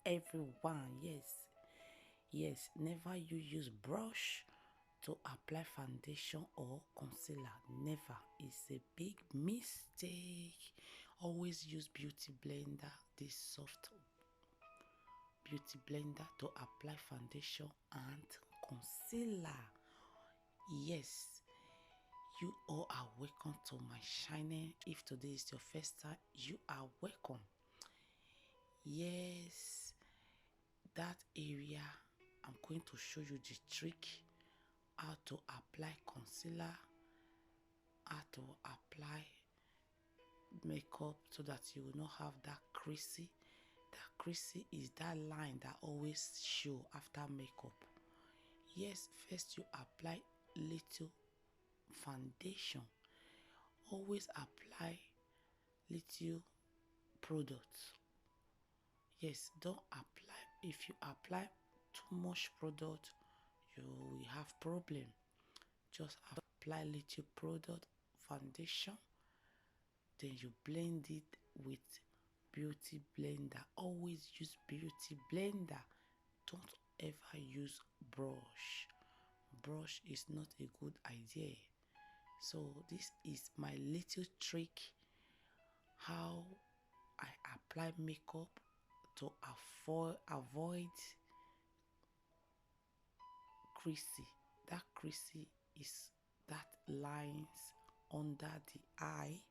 everyone. Yes, never you use brush to apply foundation or concealer. Never. It's a big mistake. Always use beauty blender, this soft beauty blender, to apply foundation and concealer. Yes, you all are welcome to my channel. If today is your first time, you are welcome. Yes, that area, I'm going to show you the trick how to apply concealer, how to apply makeup, so that you will not have that creasy. That creasy is that line that always show after makeup. Yes, first you apply little foundation. Always apply little products. Yes, don't apply. If you apply too much product, you will have problem. Just apply little product foundation, then you blend it with beauty blender. Always use beauty blender. Don't ever use brush. Brush is not a good idea. So this is my little trick how I apply makeup to avoid creasy. That creasy is that lines under the eye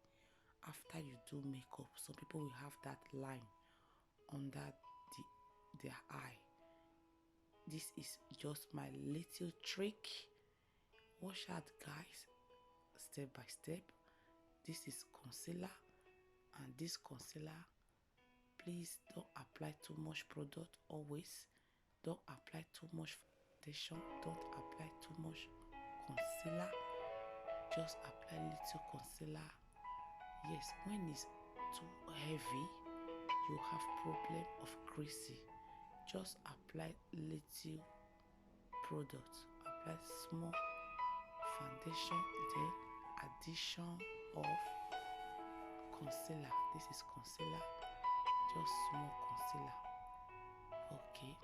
after you do makeup. Some people will have that line under their eye. This is just my little trick. Watch out, guys, step by step. This is concealer, and this concealer, please don't apply too much product. Always don't apply too much foundation, don't apply too much concealer. Just apply little concealer. Yes, when it's too heavy, you have problem of creasy. Just apply little product, apply small foundation, then addition of concealer. This is concealer, just small concealer. Okay,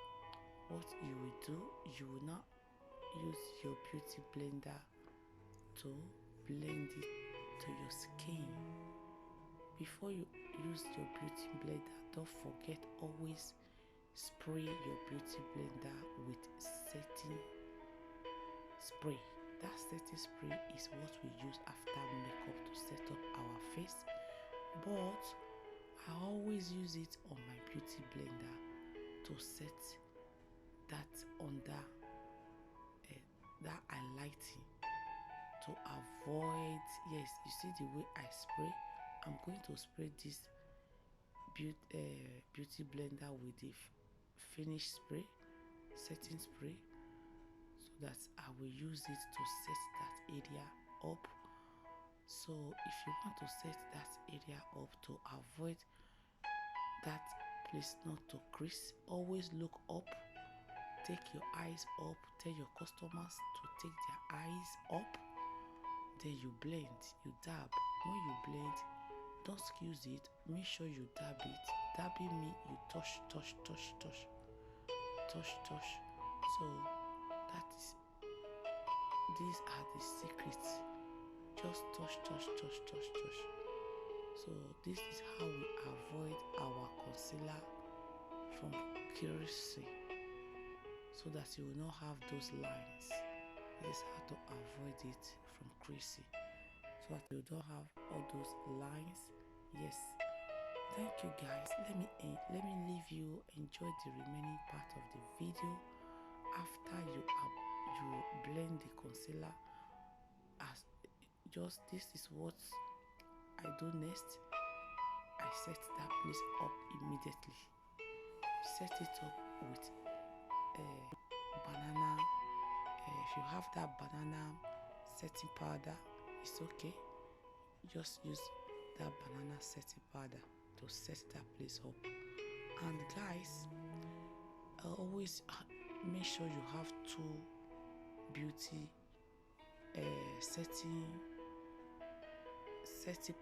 what you will do, you will not use your beauty blender to blend it to your skin. Before you use your beauty blender, don't forget, always spray your beauty blender with setting spray. That setting spray is what we use after makeup to set up our face, but I always use it on my beauty blender to set that under that highlighting, to avoid. Yes, you see the way I spray. I'm going to spray this beauty blender with the finish spray, setting spray, so that I will use it to set that area up. So if you want to set that area up to avoid that place not to crease, always look up. Take your eyes up. Tell your customers to take their eyes up. Then you blend, you dab. When you blend, don't excuse it. Make sure you dab it. Dabbing me, you touch. So that is, these are the secrets. Just touch. So this is how we avoid our concealer from creasing, so that you will not have those lines. This is how to avoid it from creasing, so that you don't have all those lines. Yes, thank you guys. Let me leave you enjoy the remaining part of the video. After you blend the concealer, as just this is what I do next. I set that place up immediately. Set it up with banana. If you have that banana setting powder, it's okay. Just use that banana setting powder to set that place up. And guys, always make sure you have two beauty setting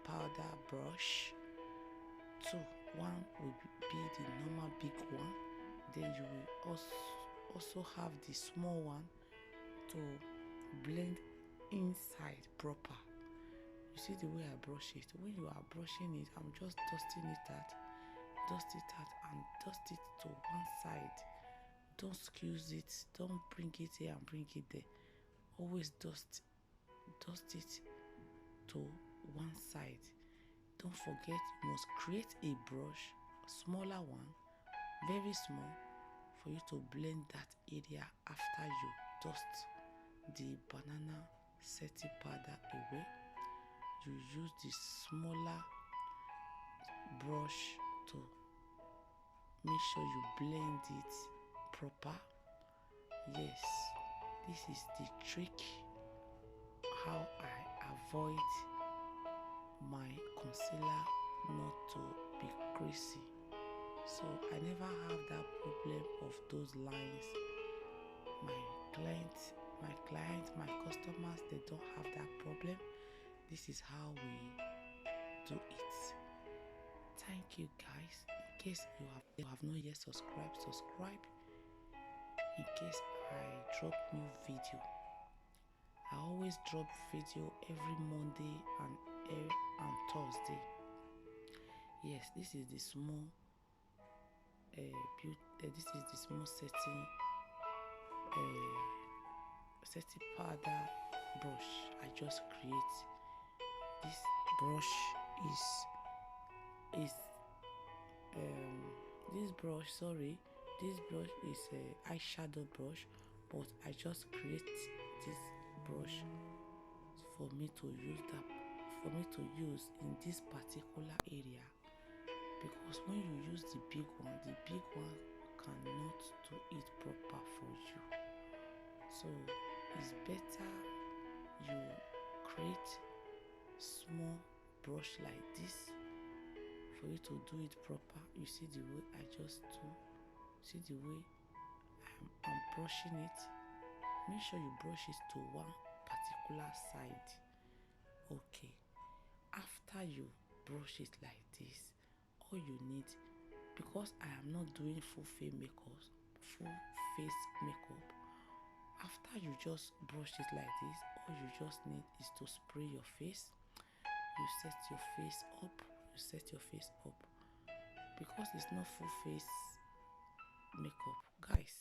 powder brush. One will be the normal big one, then you will also have the small one to blend inside proper. You see the way I brush it. When you are brushing it, I'm just dust it out and dust it to one side. Don't squeeze it, don't bring it here and bring it there. Always dust it to one side. Don't forget, you must create a brush, smaller one, very small, for you to blend that area after you dust the banana setting powder away. You use the smaller brush to make sure you blend it proper. Yes, this is the trick how I avoid my concealer not to be creasy. So I never have that problem of those lines. My customers, they don't have that problem. This is how we do it. Thank you guys. In case you have not yet subscribed, subscribe. In case I drop new video. I always drop video every Monday and Thursday. Yes, this is the small this is the small setting powder brush I just create. This brush is this brush is a eyeshadow brush, but I just create this brush for me to use in this particular area, because when you use the big one cannot do it proper for you. So it's better you create small brush like this for you to do it proper. You see the way I just do. See the way I'm brushing it. Make sure you brush it to one particular side. Okay. After you brush it like this, all you need, because I am not doing full face makeup, after you just brush it like this, all you just need is to spray your face. You set your face up, because it's not full face makeup, guys.